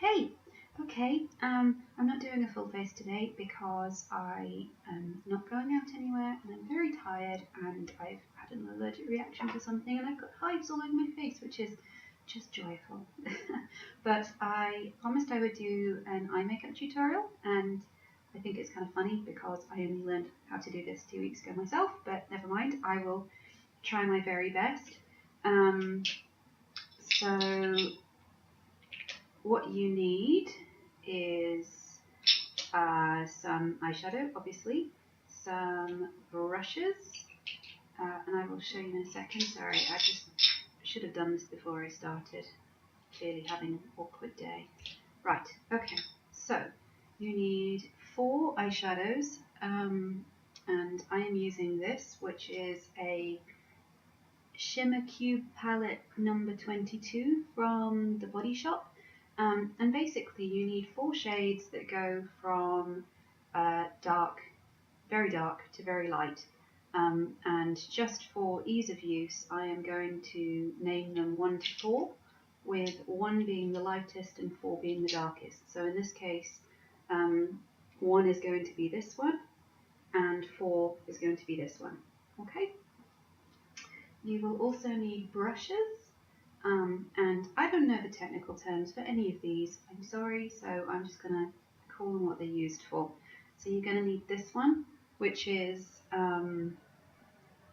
Hey, okay, I'm not doing a full face today because I am not going out anywhere and I'm very tired and I've had an allergic reaction to something and I've got hives all over my face, which is just joyful. But I promised I would do an eye makeup tutorial, and I think it's kind of funny because I only learned how to do this 2 weeks ago myself, but never mind, I will try my very best. Um, so what you need is some eyeshadow, obviously, some brushes, and I will show you in a second. Sorry, I just should have done this before I started. Clearly having an awkward day. Right, okay, so you need 4 eyeshadows, and I am using this, which is a Shimmer Cube palette number 22 from the Body Shop. And basically you need 4 shades that go from dark, very dark to very light. And just for ease of use, I am going to name them 1 to 4, with 1 being the lightest and 4 being the darkest. So in this case, 1 is going to be this one, and 4 is going to be this one. Okay? You will also need brushes, and I don't know the technical terms for any of these, I'm sorry, so I'm just going to call them what they're used for. So you're going to need this one, which is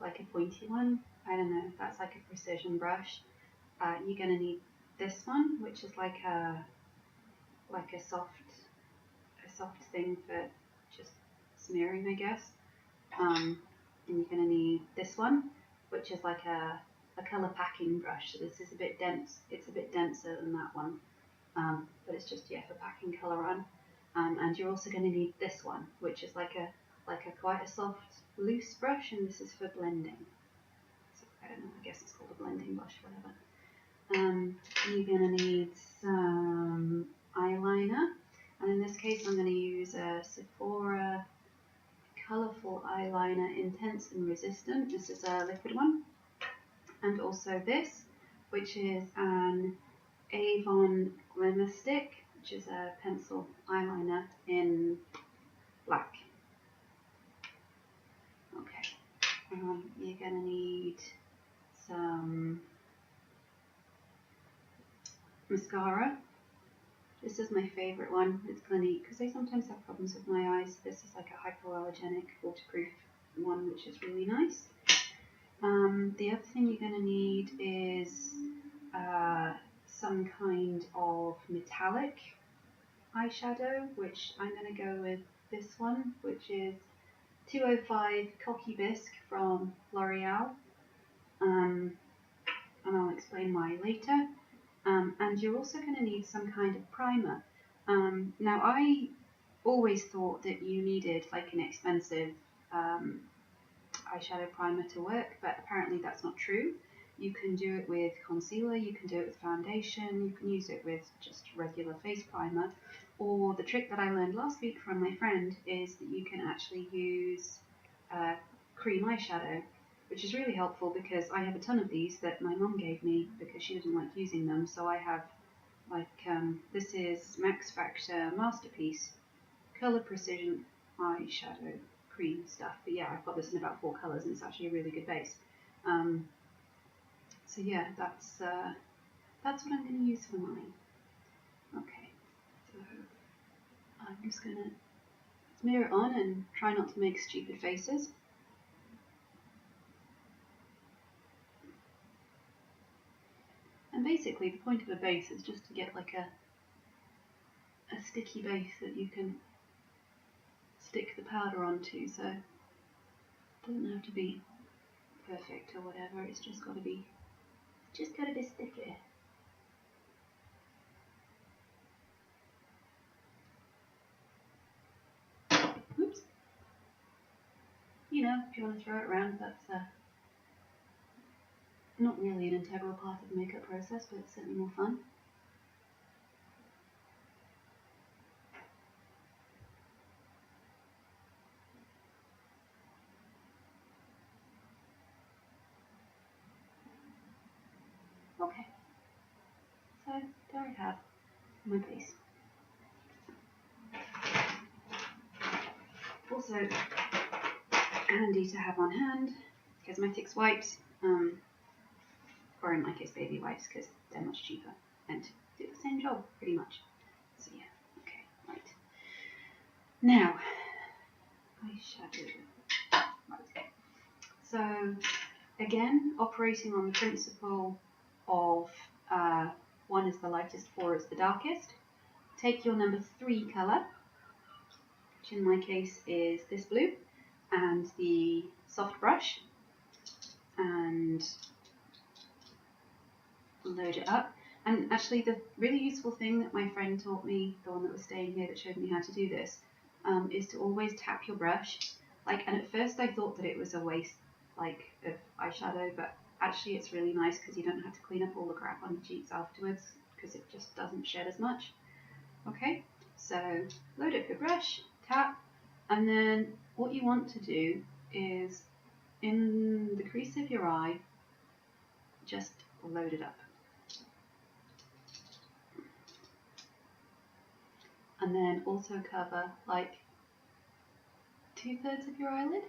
like a pointy one. I don't know if that's like a precision brush. You're going to need this one, which is like a soft thing for just smearing, I guess. And you're going to need this one, which is like a colour packing brush. So this is a bit dense. It's a bit denser than that one, but it's just, yeah, for packing colour on. And you're also going to need this one, which is like a quite a soft, loose brush, and this is for blending. So I don't know. I guess it's called a blending brush, whatever. You're going to need some eyeliner, and in this case, I'm going to use a Sephora Colourful Eyeliner Intense and Resistant. This is a liquid one. And also this, which is an Avon Glimmer Stick, which is a pencil eyeliner in black. Okay, you're going to need some mascara. This is my favourite one. It's Clinique, because I sometimes have problems with my eyes. This is like a hypoallergenic waterproof one, which is really nice. The other thing you're going to need is some kind of metallic eyeshadow, which I'm going to go with this one, which is 205 Cocky Bisque from L'Oreal, and I'll explain why later. And you're also going to need some kind of primer. Now, I always thought that you needed like an expensive eyeshadow primer to work, but apparently that's not true. You can do it with concealer, you can do it with foundation, you can use it with just regular face primer, or the trick that I learned last week from my friend is that you can actually use cream eyeshadow, which is really helpful because I have a ton of these that my mum gave me because she didn't like using them. So I have like, this is Max Factor Masterpiece Colour Precision Eyeshadow cream stuff, but yeah, I've got this in about 4 colours and it's actually a really good base. So yeah, that's what I'm going to use for mine. Okay, so I'm just going to smear it on and try not to make stupid faces. And basically the point of a base is just to get like a sticky base that you can stick the powder onto, so it doesn't have to be perfect or whatever, it's just got to be sticky. Oops. You know, if you want to throw it around, that's not really an integral part of the makeup process, but it's certainly more fun. Okay, so there I have my place. Also handy to have on hand, cosmetics wipes, or in my case baby wipes, because they're much cheaper and do the same job pretty much. So yeah, okay, right. Now, eyeshadow. Right. So again, operating on the principle of 1 is the lightest, 4 is the darkest. Take your number 3 colour, which in my case is this blue, and the soft brush, and load it up. And actually the really useful thing that my friend taught me, the one that was staying here that showed me how to do this, is to always tap your brush. And at first I thought that it was a waste of eyeshadow, but actually it's really nice because you don't have to clean up all the crap on the cheeks afterwards, because it just doesn't shed as much. Okay, so load up your brush, tap, and then what you want to do is in the crease of your eye, just load it up. And then also cover 2/3 of your eyelid.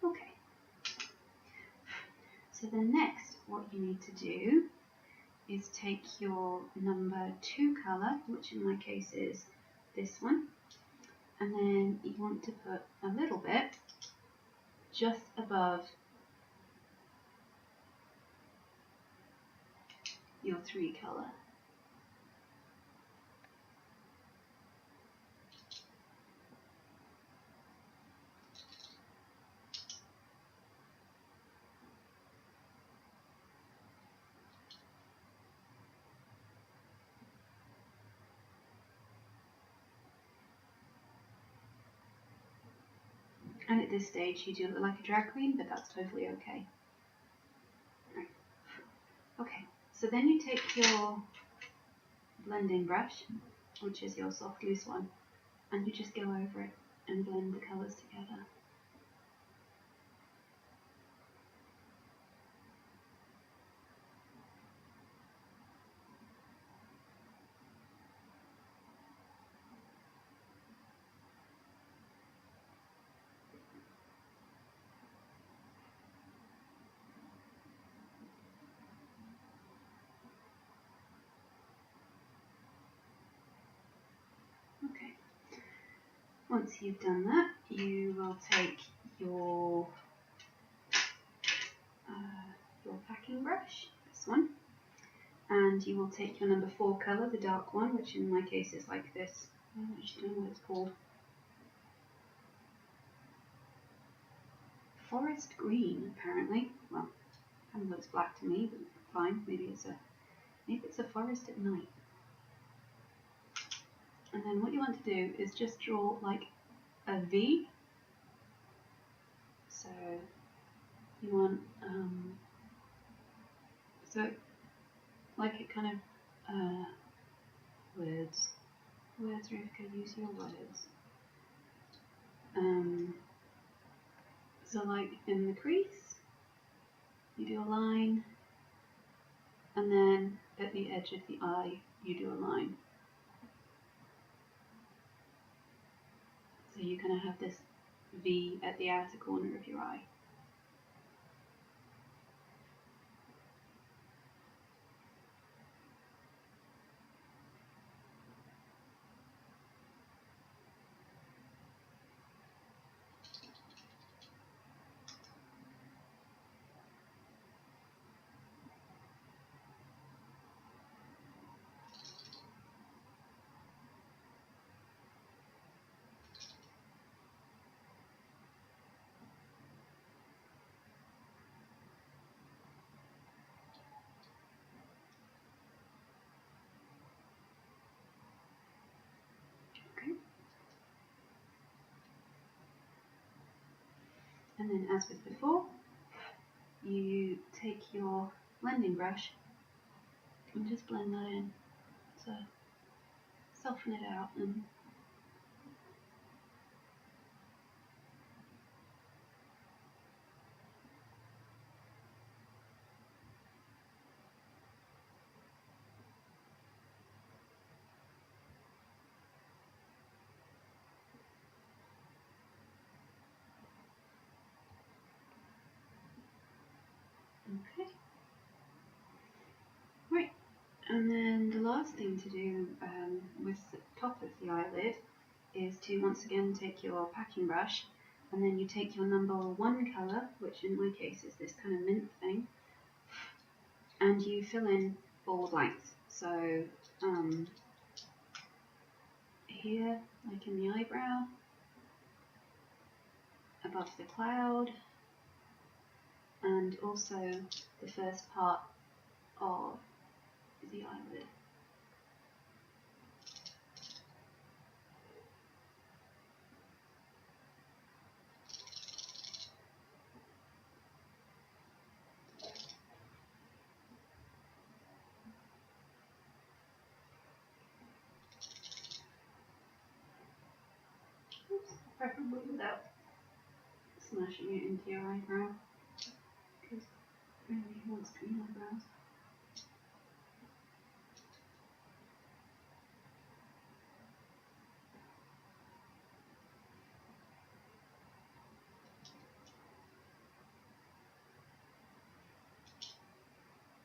Okay. So then next, what you need to do is take your number 2 colour, which in my case is this one, and then you want to put a little bit just above your 3 colour. And at this stage you do look like a drag queen, but that's totally okay. Right. Okay, so then you take your blending brush, which is your soft loose one, and you just go over it and blend the colours together. Okay. Once you've done that, you will take your packing brush, this one, and you will take your number 4 colour, the dark one, which in my case is like this. I don't actually know what it's called. Forest green, apparently. Well, kind of looks black to me, but fine. Maybe it's a forest at night. And then what you want to do is just draw a V. So you want it kind of words, Rivka, use your words. So in the crease, you do a line, and then at the edge of the eye, you do a line. So you're going to have this V at the outer corner of your eye. And then, as with before, you take your blending brush and just blend that in to soften it out. And okay, right. And then the last thing to do with the top of the eyelid is to once again take your packing brush, and then you take your number 1 colour, which in my case is this kind of mint thing, and you fill in all the blanks. So here, like in the eyebrow, above the cloud, and also the first part of the eyelid. Oops, preferably without smashing it into your eyebrow, because really who wants green eyebrows?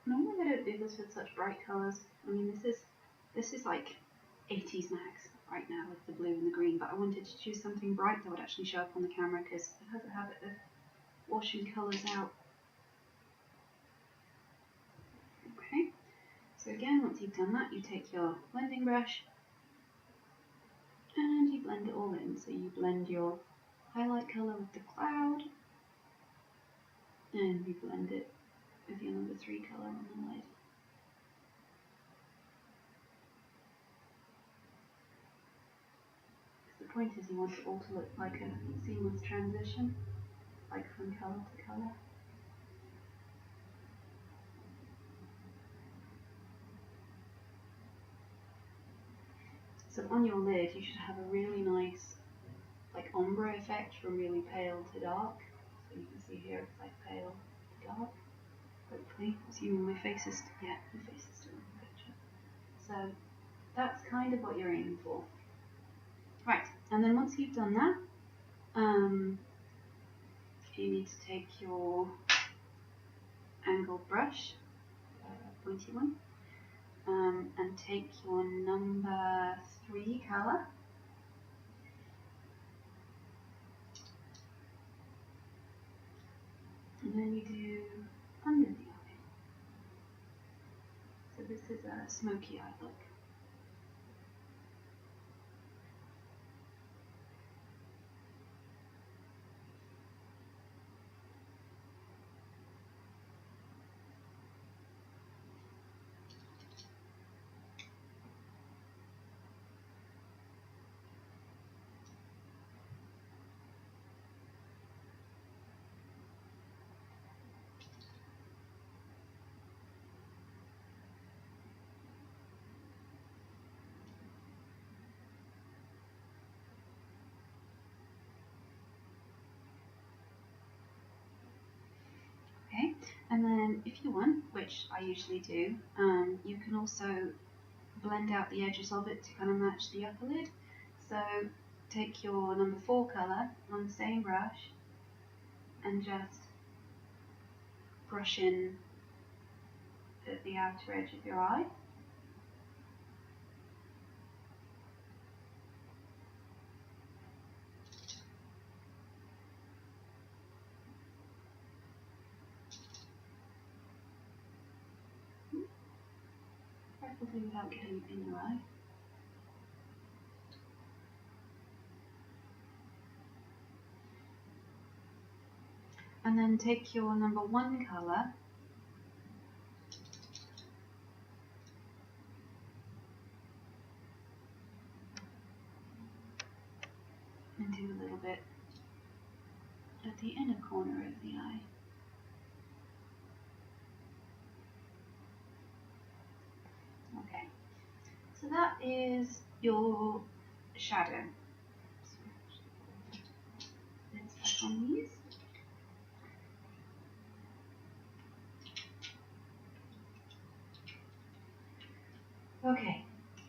Normally I don't do this with such bright colours. I mean, this is like 80s max right now with the blue and the green, but I wanted to choose something bright that would actually show up on the camera because it has a habit of washing colours out. Okay, so again, once you've done that, you take your blending brush and you blend it all in. So you blend your highlight colour with the cloud, and you blend it with your number 3 colour on the lid. The point is you want it all to look like a seamless transition, like from colour to colour. So on your lid you should have a really nice like ombre effect from really pale to dark. So you can see here it's like pale to dark, hopefully, assuming my face is, yeah, my face is still in the picture. So that's kind of what you're aiming for. Right, and then once you've done that, you need to take your angled brush, pointy one, and take your number 3 colour, and then you do under the eye. So this is a smoky eye look. Okay, and then if you want, which I usually do, you can also blend out the edges of it to kind of match the upper lid. So take your number 4 colour on the same brush and just brush in at the outer edge of your eye. Preferably without getting it in your eye. And then take your number 1 colour and do a little bit of at the inner corner of the eye. Okay, so that is your shadow. Let's back on these. Okay,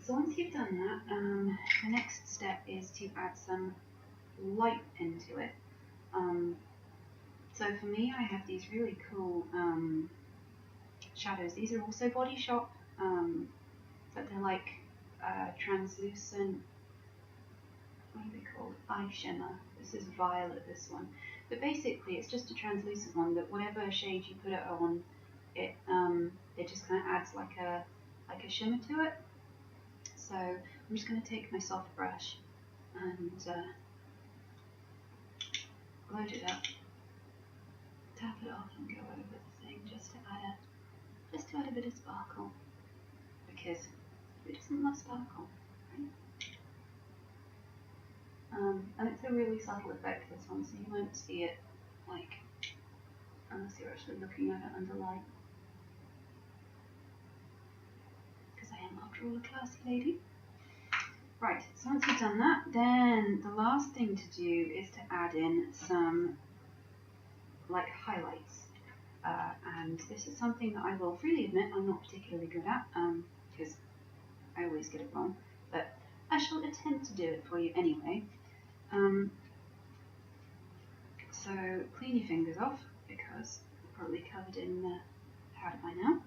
so once you've done that, the next step is to add some light into it. So for me, I have these really cool shadows. These are also Body Shop, but they're like translucent, what are they called? Eye shimmer. This is violet, this one. But basically, it's just a translucent one that whatever shade you put it on, it just kind of adds like a shimmer to it. So I'm just going to take my soft brush and load it up, tap it off, and go over the thing just to add a bit of sparkle, because who doesn't love sparkle, right? And it's a really subtle effect, this one, so you won't see it like unless you're actually looking at it under light. Because I am, after all, a classy lady. Right, so once you've done that, then the last thing to do is to add in some like highlights. And this is something that I will freely admit I'm not particularly good at, because I always get it wrong, but I shall attempt to do it for you anyway. So clean your fingers off, because you're probably covered in powder by now.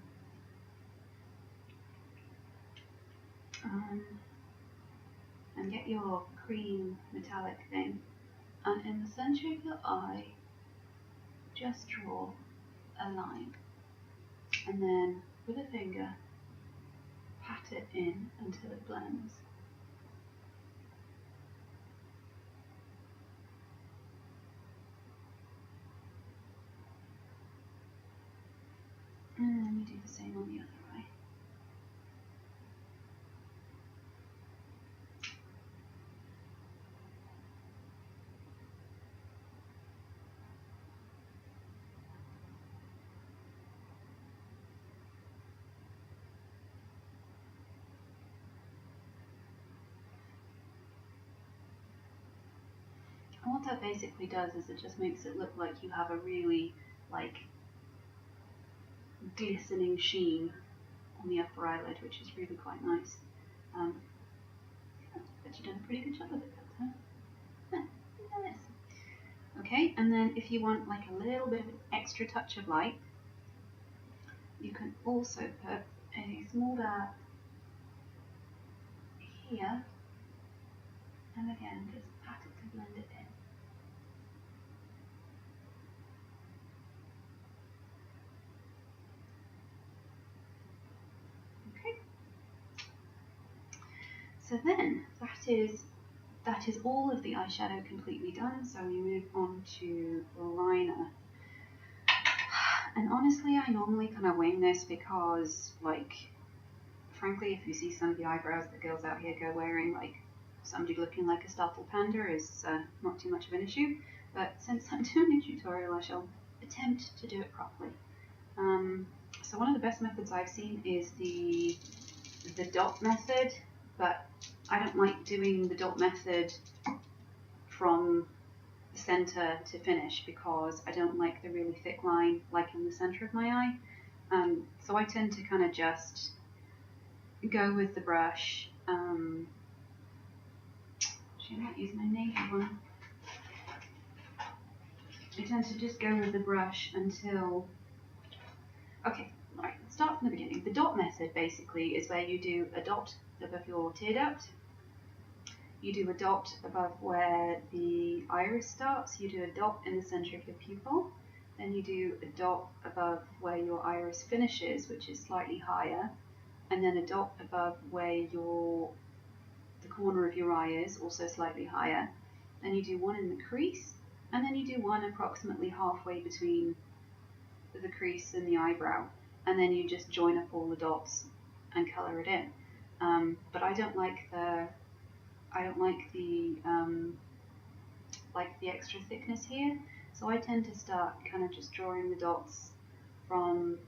And get your cream metallic thing, and in the centre of your eye, just draw a line, and then with a finger, pat it in until it blends. And then you do the same on the other eye. And what that basically does is it just makes it look like you have a really like glistening sheen on the upper eyelid, which is really quite nice. But you've done a pretty good job of it, huh? Nice. Okay, and then if you want like a little bit of an extra touch of light, you can also put a small dab here, and again just pat it to blend it in. Okay. So then that is all of the eyeshadow completely done. So we move on to liner. And honestly, I normally kind of wing this because, like, frankly, if you see some of the eyebrows that girls out here go wearing, like somebody looking like a startled panda is not too much of an issue. But since I'm doing a tutorial, I shall attempt to do it properly. So one of the best methods I've seen is the dot method, but I don't like doing the dot method from the center to finish because I don't like the really thick line like in the center of my eye. So I tend to kind of just go with the brush. Actually, I might use my navy one. I tend to just go with the brush until, okay, alright, let's start from the beginning. The dot method basically is where you do a dot above your tear duct, you do a dot above where the iris starts, you do a dot in the center of your pupil, then you do a dot above where your iris finishes, which is slightly higher, and then a dot above where the corner of your eye is, also slightly higher. Then you do one in the crease, and then you do one approximately halfway between the crease and the eyebrow, and then you just join up all the dots and color it in. But I don't like the extra thickness here, So I tend to start kind of just drawing the dots from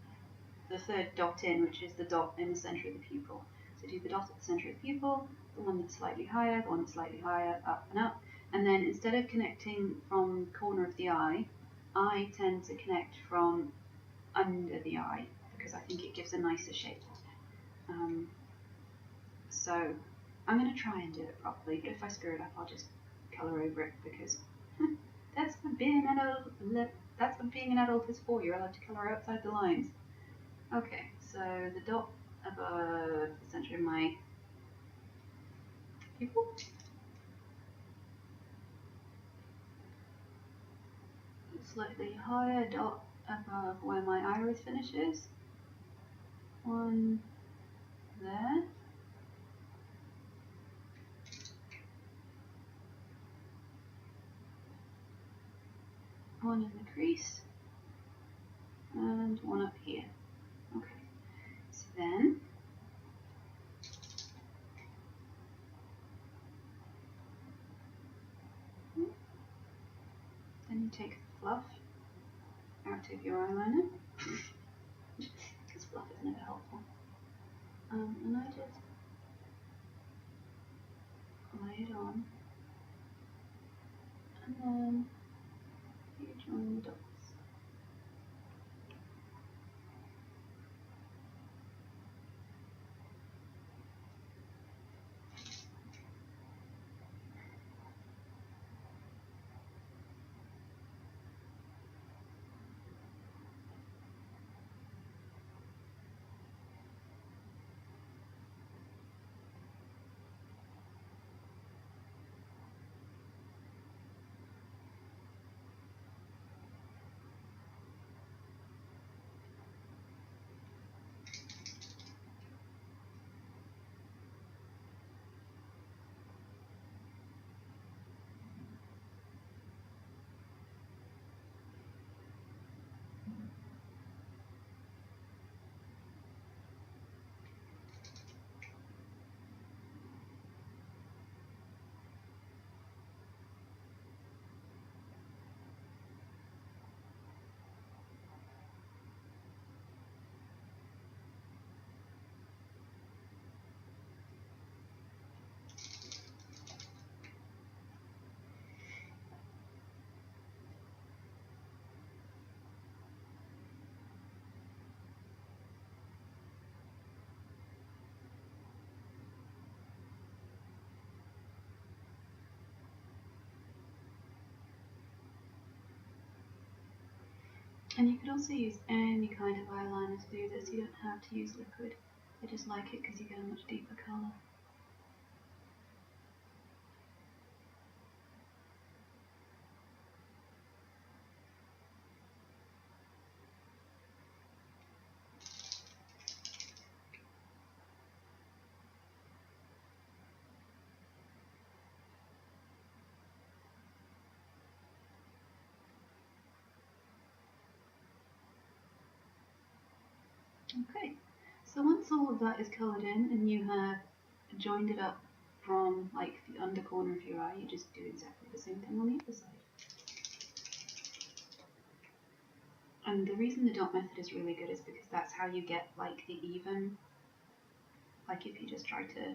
the third dot in, which is the dot in the center of the pupil. So do the dot at the center of the pupil, the one that's slightly higher, the one that's slightly higher, up and up. And then instead of connecting from the corner of the eye, I tend to connect from under the eye because I think it gives a nicer shape. So I'm going to try and do it properly, but if I screw it up, I'll just colour over it because that's what being an adult is for. You're allowed to colour outside the lines. Okay, so the dot above the centre of my pupil. Slightly higher dot above where my iris finishes. One there. One in the crease. And one up here. Okay, so then you take the fluff out of your eyeliner, because fluff is never helpful. And I just lay it on, and then you join the dots. And you could also use any kind of eyeliner to do this. You don't have to use liquid. I just like it because you get a much deeper colour. Okay, so once all of that is coloured in and you have joined it up from like the under corner of your eye, you just do exactly the same thing on the other side. And the reason the dot method is really good is because that's how you get like the even, like if you just try to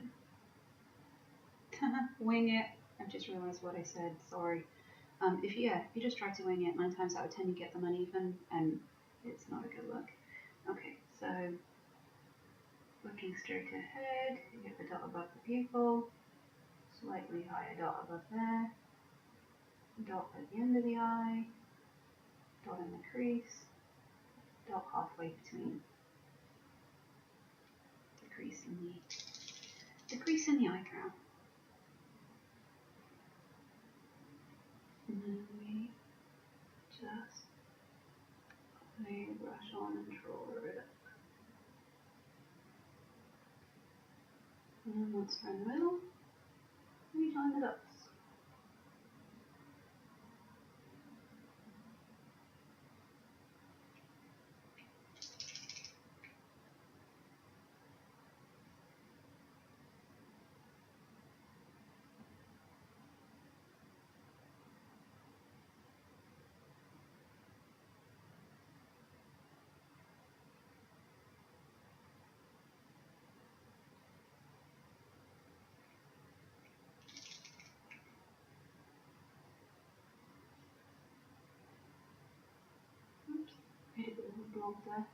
wing it. I've just realised what I said, sorry. If you just try to wing it, 9 times out of 10 you get them uneven and it's not a good look. Okay, so looking straight ahead, you get the dot above the pupil, slightly higher dot above there, dot at the end of the eye, dot in the crease, dot halfway between the crease and the eye crown. And then we just lay the brush on and draw it up. And then once we're in the middle, we join the dots. blob there.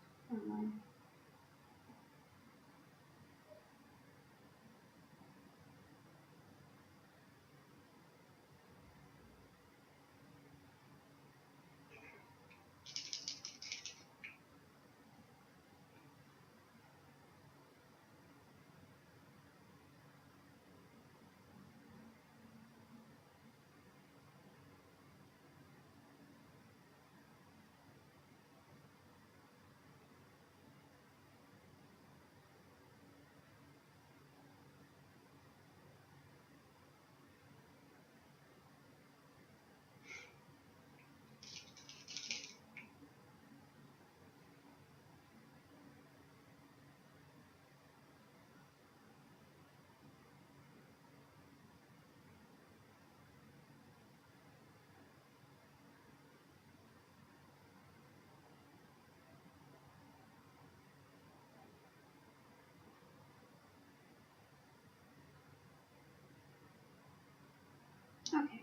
Okay,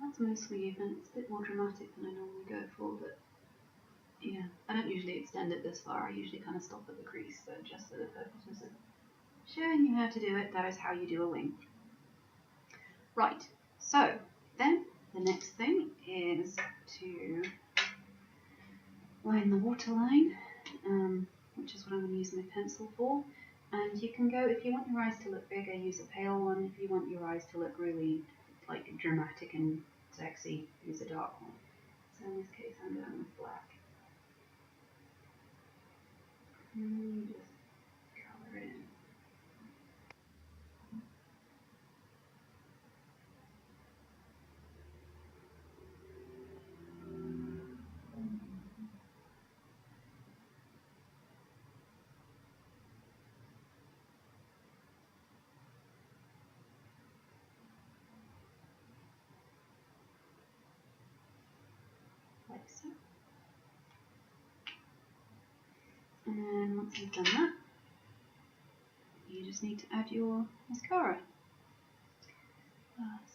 that's mostly even. It's a bit more dramatic than I normally go for, but yeah, I don't usually extend it this far. I usually kind of stop at the crease, but just for the purposes of showing you how to do it, that is how you do a wing. Right, so then the next thing is to line the waterline, which is what I'm going to use my pencil for. And you can go, if you want your eyes to look bigger, use a pale one. If you want your eyes to look really like dramatic and sexy, use a dark one. So in this case, I'm going with black. And just colour it in. Like so. And then once you've done that, you just need to add your mascara.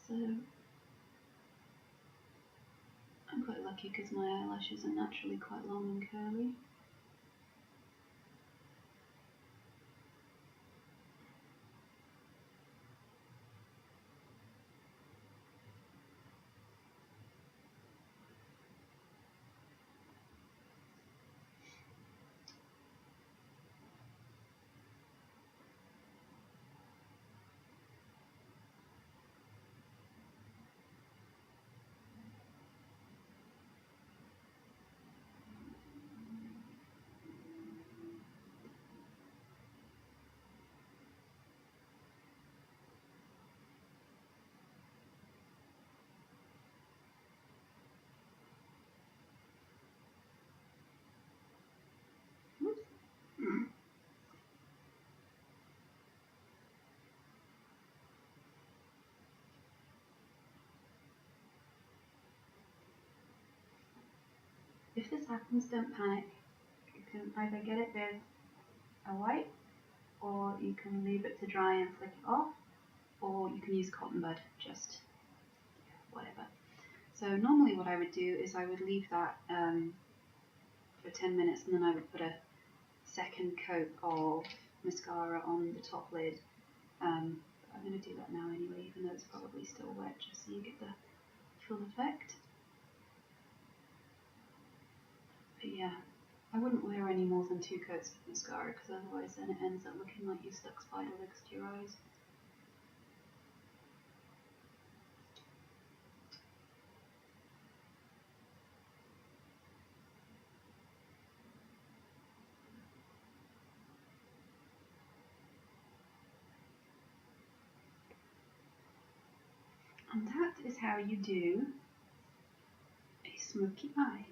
So I'm quite lucky because my eyelashes are naturally quite long and curly. If this happens, don't panic. You can either get it with a wipe, or you can leave it to dry and flick it off, or you can use cotton bud, just whatever. So normally what I would do is I would leave that for 10 minutes and then I would put a second coat of mascara on the top lid. I'm going to do that now anyway, even though it's probably still wet, just so you get the full effect. But yeah, I wouldn't wear any more than 2 coats of mascara because otherwise then it ends up looking like you stuck spider legs to your eyes. And that is how you do a smoky eye.